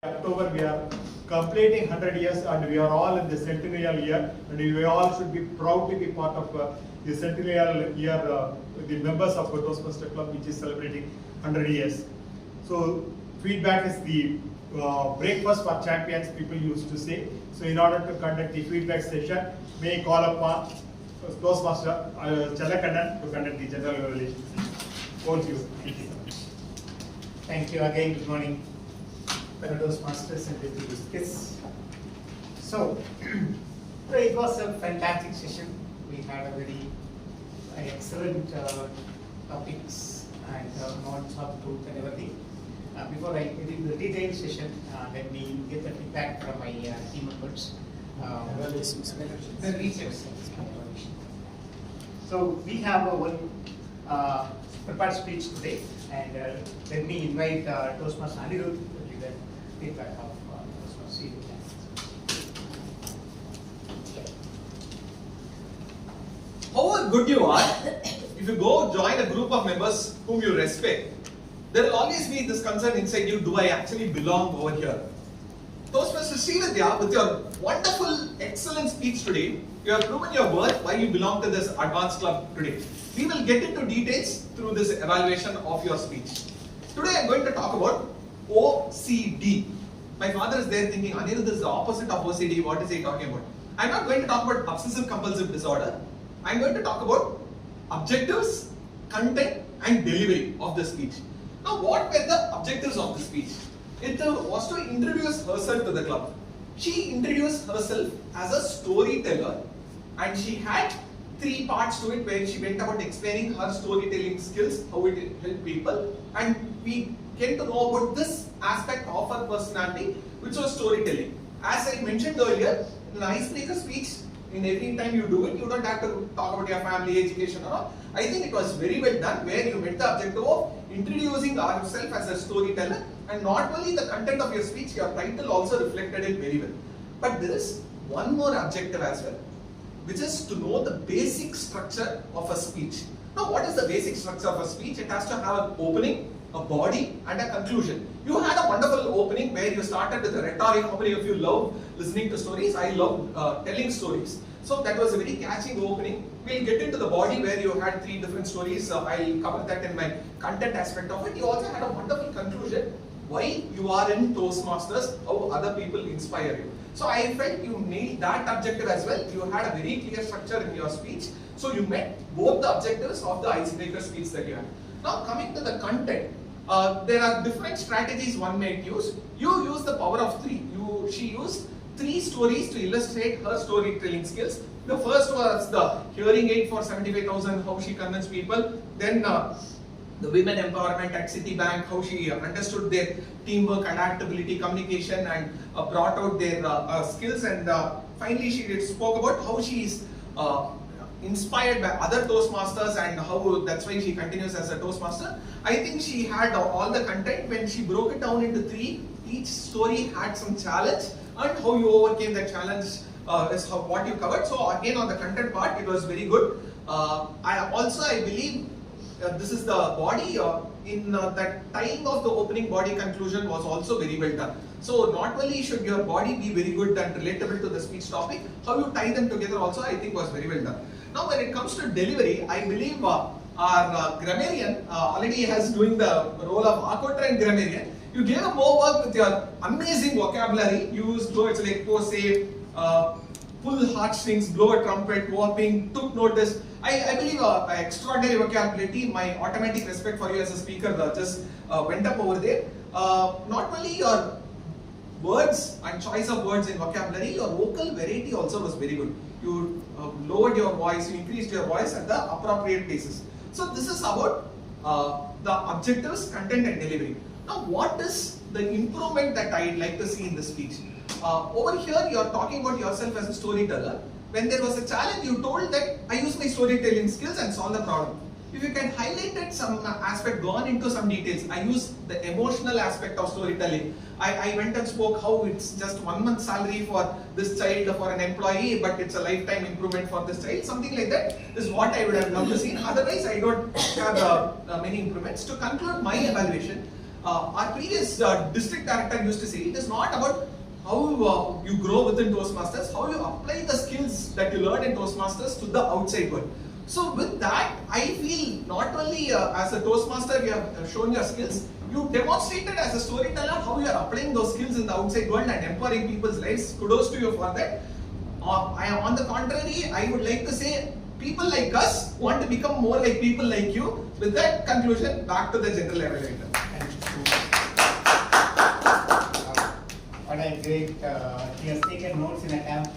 October we are completing 100 years and we are all in the centennial year and we all should be proud to be part of the centennial year, the members of Toastmaster Club which is celebrating 100 years. So feedback is the breakfast for champions, people used to say. So in order to conduct the feedback session, may I call upon Toastmaster Chalakannan to conduct the general evaluation. Over to you. Thank you again. Good morning, fellow Toastmasters and distinguished guests. So, it was a fantastic session. We had a very excellent topics and notes of truth and everything. Before I get into the detailed session, let me get the feedback from my team members. The research. So we have one prepared speech today, and let me invite Toastmaster Anirudh to give the feedback of Toastmaster. However good you are, if you go join a group of members whom you respect, there will always be this concern inside you, do I actually belong over here? Toastmaster Srividya, with your wonderful, excellent speech today, you have proven your worth, why you belong to this advanced club today. We will get into details through this evaluation of your speech. Today I am going to talk about OCD. My father is there thinking, Anirudh is the opposite of OCD, what is he talking about? I am not going to talk about obsessive compulsive disorder. I am going to talk about objectives, content and delivery of the speech. Now what were the objectives of the speech? It was to introduce herself to the club. She introduced herself as a storyteller and she had 3 parts to it where she went about explaining her storytelling skills, how it helped people, and we came to know about this aspect of her personality, which was storytelling. As I mentioned earlier, in an icebreaker speech, in every time you do it, you don't have to talk about your family, education or all. I think it was very well done where you met the objective of introducing yourself as a storyteller, and not only the content of your speech, your title also reflected it very well. But there is one more objective as well, which is to know the basic structure of a speech. Now what is the basic structure of a speech? It has to have an opening, a body and a conclusion. You had a wonderful opening where you started with a rhetoric. How many of you love listening to stories? I love telling stories. So that was a very catching opening. We'll get into the body where you had 3 different stories. I'll cover that in my content aspect of it. You also had a wonderful conclusion. Why you are in Toastmasters, how other people inspire you. So I felt you nailed that objective as well. You had a very clear structure in your speech. So you met both the objectives of the icebreaker speech that you had. Now coming to the content, there are different strategies one may use. You use the power of 3. She used 3 stories to illustrate her storytelling skills. The first was the hearing aid for 75,000, how she convinced people. Then the women empowerment at Citibank, how she understood their teamwork, adaptability, communication and brought out their skills. And finally she spoke about how she is inspired by other Toastmasters and how that's why she continues as a Toastmaster. I think she had all the content. When she broke it down into 3, each story had some challenge and how you overcame that challenge is what you covered. So again on the content part it was very good. I believe this is the body in that time of the opening body conclusion was also very well done. So not only should your body be very good and relatable to the speech topic, how you tie them together also I think was very well done. Now when it comes to delivery, I believe our grammarian already has doing the role of Arcotrain grammarian. You gave him more work with your amazing vocabulary. You used words like say, pull heartstrings, blow a trumpet, whopping, took notice. I believe extraordinary vocabulary. My automatic respect for you as a speaker just went up over there. Not only your words and choice of words in vocabulary, your vocal variety also was very good. You lowered your voice, you increased your voice at the appropriate places. So this is about the objectives, content and delivery. Now what is the improvement that I'd like to see in the speech? Over here you are talking about yourself as a storyteller. When there was a challenge, you told that I use my storytelling skills and solve the problem. If you can highlight it some aspect, gone into some details. I use the emotional aspect of storytelling. I went and spoke how it's just 1 month salary for this child, for an employee, but it's a lifetime improvement for this child. Something like that is what I would have loved to see. Otherwise, I don't have many improvements. To conclude my evaluation, our previous district director used to say, it is not about how you grow within Toastmasters, how you apply the skills that you learn in Toastmasters to the outside world. So with that, I feel not only as a Toastmaster you have shown your skills, you demonstrated as a storyteller how you are applying those skills in the outside world and empowering people's lives. Kudos to you for that. On the contrary, I would like to say, people like us want to become more like people like you. With that conclusion, back to the general evaluator. What a great, he has taken notes in a camp.